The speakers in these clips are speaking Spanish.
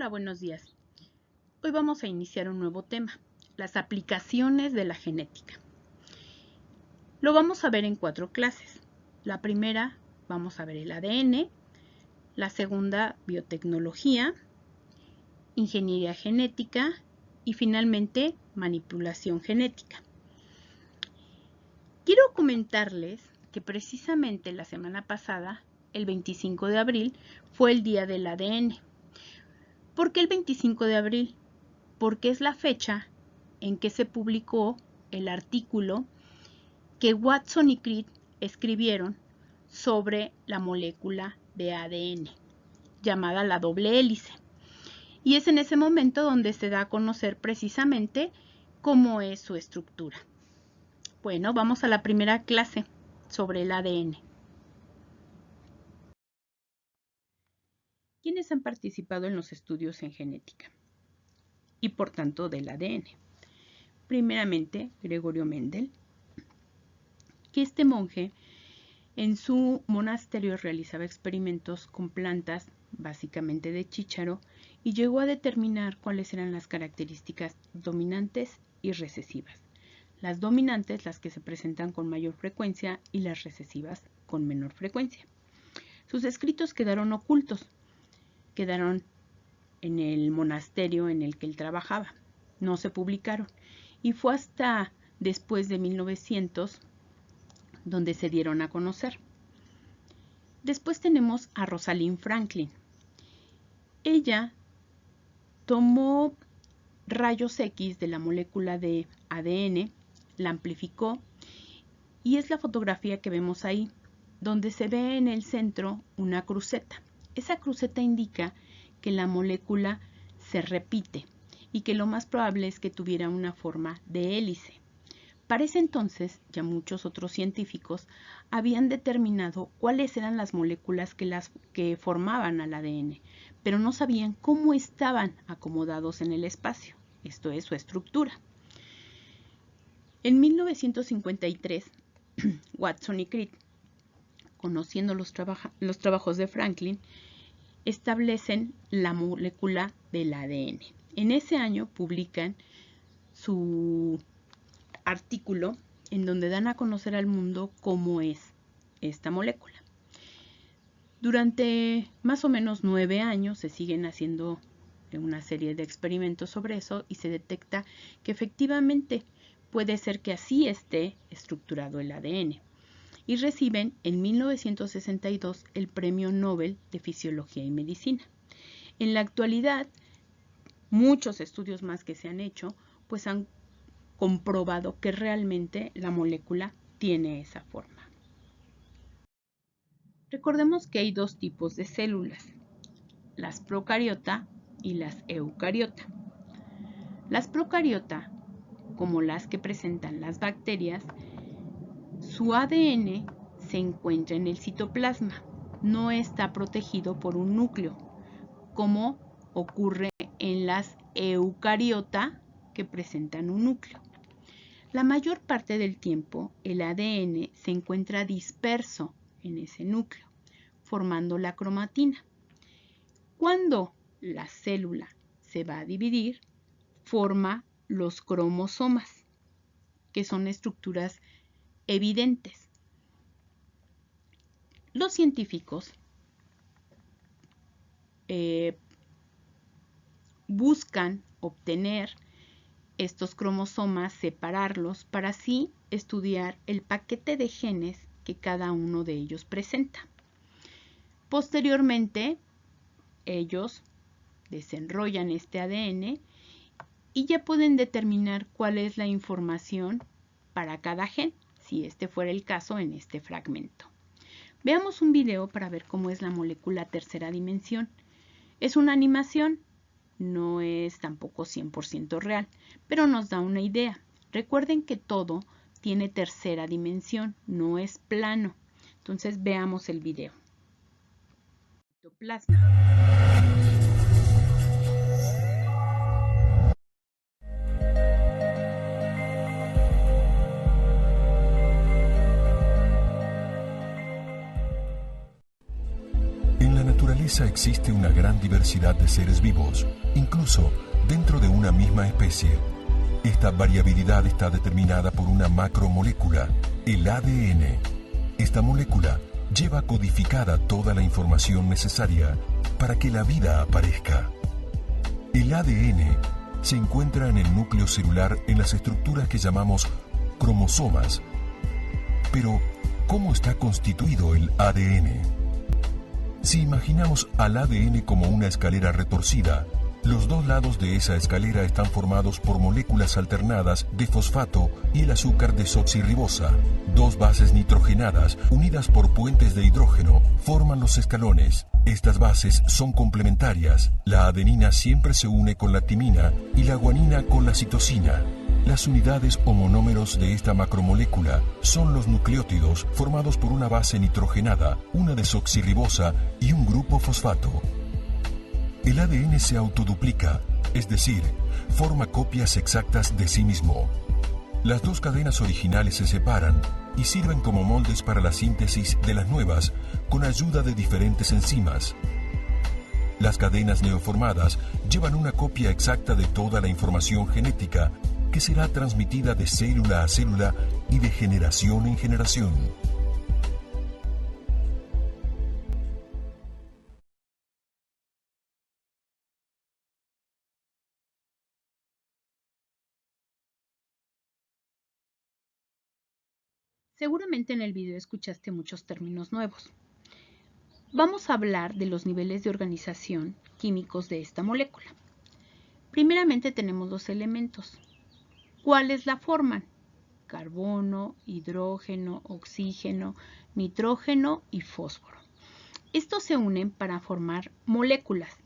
Hola, buenos días. Hoy vamos a iniciar un nuevo tema, las aplicaciones de la genética. Lo vamos a ver en 4 clases. La primera, vamos a ver el ADN, la segunda, biotecnología, ingeniería genética y finalmente, manipulación genética. Quiero comentarles que precisamente la semana pasada, el 25 de abril, fue el día del ADN. ¿Por qué el 25 de abril? Porque es la fecha en que se publicó el artículo que Watson y Crick escribieron sobre la molécula de ADN, llamada la doble hélice. Y es en ese momento donde se da a conocer precisamente cómo es su estructura. Bueno, vamos a la primera clase sobre el ADN. ¿Quiénes han participado en los estudios en genética? Y por tanto del ADN. Primeramente, Gregorio Mendel, que este monje en su monasterio realizaba experimentos con plantas, básicamente de chícharo, y llegó a determinar cuáles eran las características dominantes y recesivas. Las dominantes, las que se presentan con mayor frecuencia, y las recesivas con menor frecuencia. Sus escritos quedaron ocultos, quedaron en el monasterio en el que él trabajaba, no se publicaron, y fue hasta después de 1900 donde se dieron a conocer. Después tenemos a Rosalind Franklin. Ella tomó rayos X de la molécula de ADN, la amplificó y es la fotografía que vemos ahí, donde se ve en el centro una cruceta. Esa cruceta indica que la molécula se repite y que lo más probable es que tuviera una forma de hélice. Para ese entonces, ya muchos otros científicos habían determinado cuáles eran las moléculas que formaban al ADN, pero no sabían cómo estaban acomodados en el espacio, esto es, su estructura. En 1953, Watson y Crick, conociendo los trabajos de Franklin, establecen la molécula del ADN. En ese año publican su artículo en donde dan a conocer al mundo cómo es esta molécula. Durante más o menos 9 años se siguen haciendo una serie de experimentos sobre eso y se detecta que efectivamente puede ser que así esté estructurado el ADN. Y reciben en 1962 el Premio Nobel de Fisiología y Medicina. En la actualidad, muchos estudios más que se han hecho, pues han comprobado que realmente la molécula tiene esa forma. Recordemos que hay 2 tipos de células, las procariota y las eucariota. Las procariota, como las que presentan las bacterias, su ADN se encuentra en el citoplasma, no está protegido por un núcleo, como ocurre en las eucariota que presentan un núcleo. La mayor parte del tiempo el ADN se encuentra disperso en ese núcleo, formando la cromatina. Cuando la célula se va a dividir, forma los cromosomas, que son estructuras evidentes. Los científicos buscan obtener estos cromosomas, separarlos para así estudiar el paquete de genes que cada uno de ellos presenta. Posteriormente, ellos desenrollan este ADN y ya pueden determinar cuál es la información para cada gen, si este fuera el caso en este fragmento. Veamos un video para ver cómo es la molécula tercera dimensión. Es una animación, no es tampoco 100% real, pero nos da una idea. Recuerden que todo tiene tercera dimensión, no es plano. Entonces veamos el video. Citoplasma. naturaleza existe una gran diversidad de seres vivos, incluso dentro de una misma especie. Esta variabilidad está determinada por una macromolécula, el ADN. Esta molécula lleva codificada toda la información necesaria para que la vida aparezca. El ADN se encuentra en el núcleo celular en las estructuras que llamamos cromosomas. Pero, ¿cómo está constituido el ADN? Si imaginamos al ADN como una escalera retorcida, los dos lados de esa escalera están formados por moléculas alternadas de fosfato y el azúcar desoxirribosa. Dos bases nitrogenadas, unidas por puentes de hidrógeno, forman los escalones. Estas bases son complementarias. La adenina siempre se une con la timina y la guanina con la citosina. Las unidades o monómeros de esta macromolécula son los nucleótidos formados por una base nitrogenada, una desoxirribosa y un grupo fosfato. El ADN se autoduplica, es decir, forma copias exactas de sí mismo. Las dos cadenas originales se separan y sirven como moldes para la síntesis de las nuevas con ayuda de diferentes enzimas. Las cadenas neoformadas llevan una copia exacta de toda la información genética que será transmitida de célula a célula y de generación en generación. Seguramente en el video escuchaste muchos términos nuevos. Vamos a hablar de los niveles de organización químicos de esta molécula. Primeramente tenemos los elementos. ¿Cuáles la forman? Carbono, hidrógeno, oxígeno, nitrógeno y fósforo. Estos se unen para formar moléculas,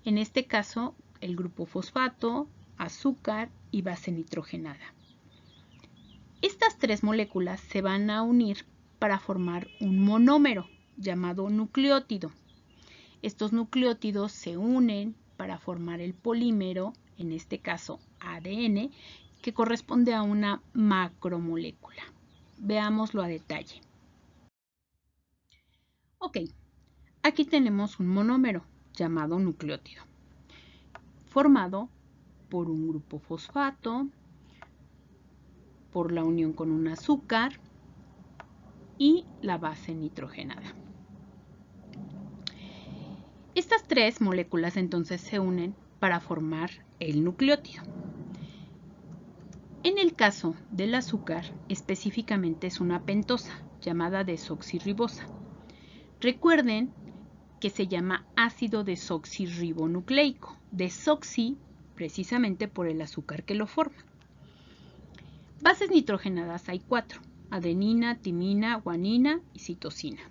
en este caso el grupo fosfato, azúcar y base nitrogenada. Estas tres moléculas se van a unir para formar un monómero llamado nucleótido. Estos nucleótidos se unen para formar el polímero, en este caso ADN, que corresponde a una macromolécula. Veámoslo a detalle. Ok, aquí tenemos un monómero llamado nucleótido, formado por un grupo fosfato, por la unión con un azúcar y la base nitrogenada. Estas tres moléculas entonces se unen para formar el nucleótido. En el caso del azúcar, específicamente es una pentosa llamada desoxirribosa. Recuerden que se llama ácido desoxirribonucleico, desoxi precisamente por el azúcar que lo forma. Bases nitrogenadas hay 4, adenina, timina, guanina y citosina.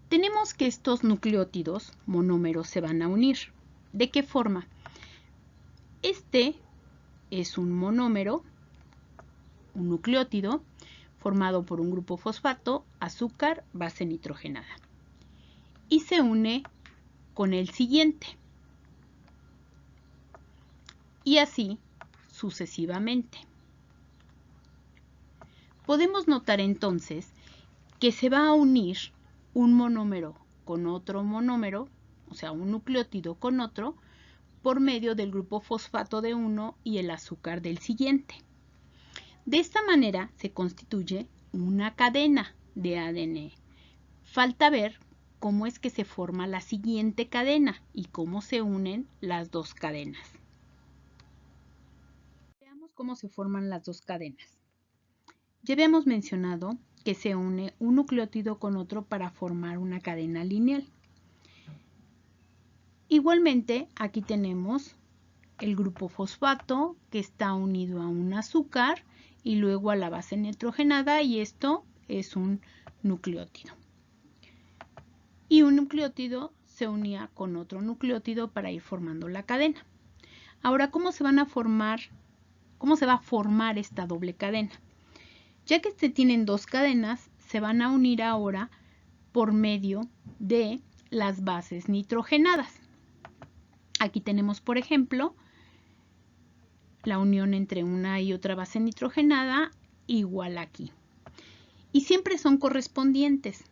Tenemos que estos nucleótidos monómeros se van a unir. ¿De qué forma? Este es un monómero, un nucleótido, formado por un grupo fosfato, azúcar, base nitrogenada. Y se une con el siguiente. Y así sucesivamente. Podemos notar entonces que se va a unir un monómero con otro monómero, o sea, un nucleótido con otro, por medio del grupo fosfato de uno y el azúcar del siguiente. De esta manera se constituye una cadena de ADN. Falta ver cómo es que se forma la siguiente cadena y cómo se unen las dos cadenas. Veamos cómo se forman las dos cadenas. Ya habíamos mencionado que se une un nucleótido con otro para formar una cadena lineal. Igualmente, aquí tenemos el grupo fosfato que está unido a un azúcar y luego a la base nitrogenada, y esto es un nucleótido. Y un nucleótido se unía con otro nucleótido para ir formando la cadena. Ahora, ¿cómo se va a formar esta doble cadena? Ya que tienen dos cadenas, se van a unir ahora por medio de las bases nitrogenadas. Aquí tenemos, por ejemplo, la unión entre una y otra base nitrogenada igual aquí. Y siempre son correspondientes.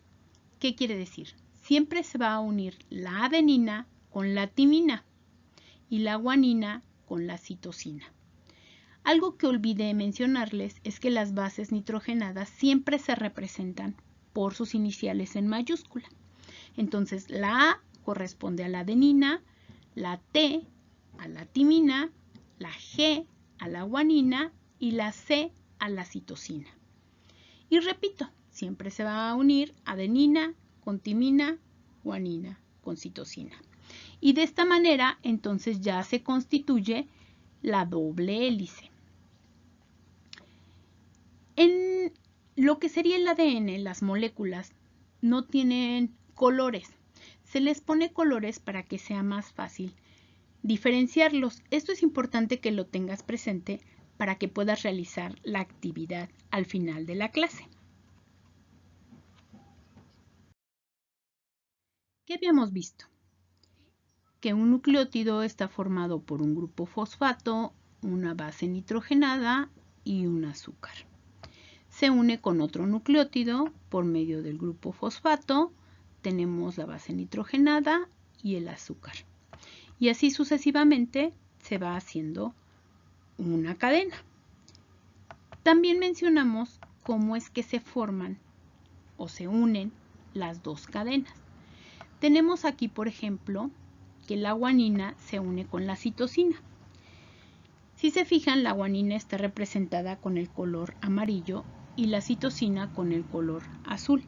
¿Qué quiere decir? siempre se va a unir la adenina con la timina y la guanina con la citosina. Algo que olvidé mencionarles es que las bases nitrogenadas siempre se representan por sus iniciales en mayúscula. Entonces, la A corresponde a la adenina, la T a la timina, la G a la guanina y la C a la citosina. Y repito, siempre se va a unir adenina con timina, guanina con citosina. Y de esta manera, entonces ya se constituye la doble hélice. En lo que sería el ADN, las moléculas no tienen colores. Se les pone colores para que sea más fácil diferenciarlos. Esto es importante que lo tengas presente para que puedas realizar la actividad al final de la clase. ¿Qué habíamos visto? Que un nucleótido está formado por un grupo fosfato, una base nitrogenada y un azúcar. Se une con otro nucleótido por medio del grupo fosfato, tenemos la base nitrogenada y el azúcar. Y así sucesivamente se va haciendo una cadena. También mencionamos cómo es que se forman o se unen las dos cadenas. Tenemos aquí, por ejemplo, que la guanina se une con la citosina. Si se fijan, la guanina está representada con el color amarillo y la citosina con el color azul.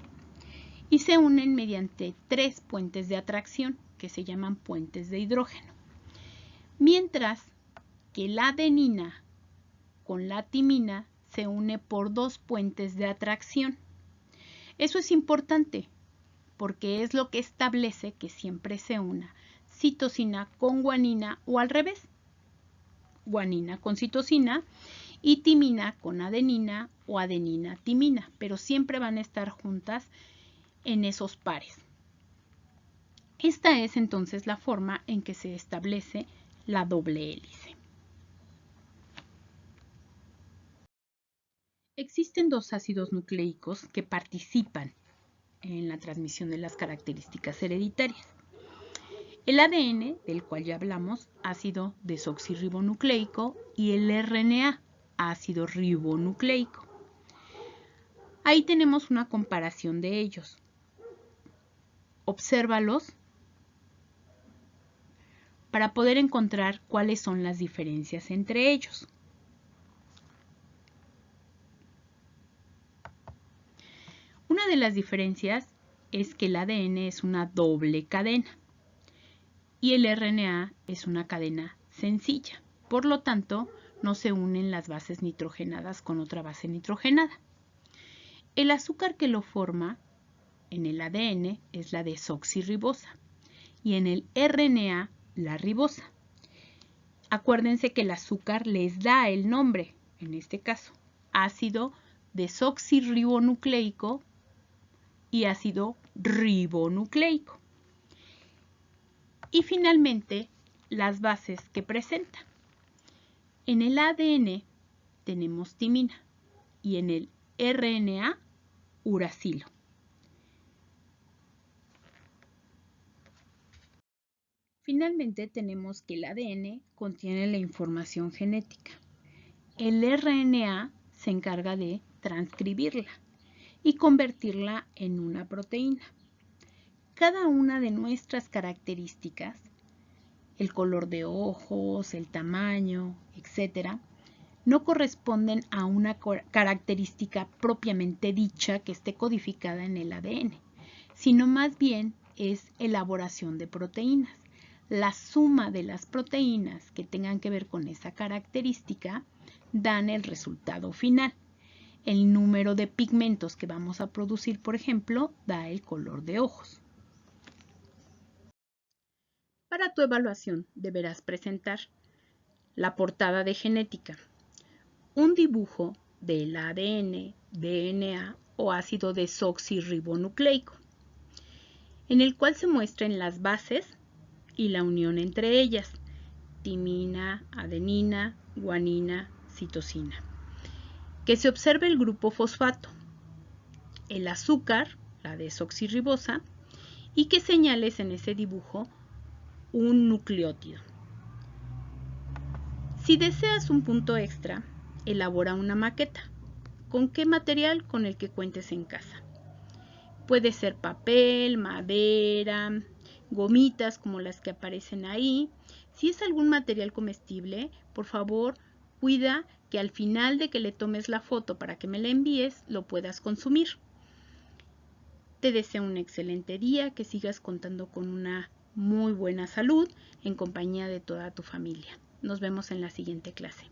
Y se unen mediante 3 puentes de atracción, que se llaman puentes de hidrógeno. Mientras que la adenina con la timina se une por 2 puentes de atracción. Eso es importante porque es lo que establece que siempre se una citosina con guanina o al revés, guanina con citosina y timina con adenina o adenina-timina, pero siempre van a estar juntas en esos pares. Esta es entonces la forma en que se establece la doble hélice. Existen 2 ácidos nucleicos que participan en la transmisión de las características hereditarias. El ADN, del cual ya hablamos, ácido desoxirribonucleico, y el RNA, ácido ribonucleico. Ahí tenemos una comparación de ellos. Obsérvalos para poder encontrar cuáles son las diferencias entre ellos. Una de las diferencias es que el ADN es una doble cadena y el RNA es una cadena sencilla. Por lo tanto, no se unen las bases nitrogenadas con otra base nitrogenada. El azúcar que lo forma en el ADN es la desoxirribosa y en el RNA la ribosa. Acuérdense que el azúcar les da el nombre, en este caso, ácido desoxirribonucleico y ácido ribonucleico. Y finalmente, las bases que presentan. En el ADN tenemos timina y en el RNA uracilo. Finalmente tenemos que el ADN contiene la información genética. El RNA se encarga de transcribirla y convertirla en una proteína. Cada una de nuestras características, el color de ojos, el tamaño, etc., no corresponden a una característica propiamente dicha que esté codificada en el ADN, sino más bien es elaboración de proteínas. La suma de las proteínas que tengan que ver con esa característica dan el resultado final. El número de pigmentos que vamos a producir, por ejemplo, da el color de ojos. Para tu evaluación deberás presentar la portada de genética, un dibujo del ADN, DNA o ácido desoxirribonucleico, en el cual se muestren las bases y la unión entre ellas, timina, adenina, guanina, citosina. Que se observe el grupo fosfato, el azúcar, la desoxirribosa, y que señales en ese dibujo un nucleótido. Si deseas un punto extra, elabora una maqueta. ¿Con qué material? Con el que cuentes en casa. Puede ser papel, madera, gomitas como las que aparecen ahí. Si es algún material comestible, por favor, cuida que al final de que le tomes la foto para que me la envíes, lo puedas consumir. Te deseo un excelente día, que sigas contando con una muy buena salud en compañía de toda tu familia. Nos vemos en la siguiente clase.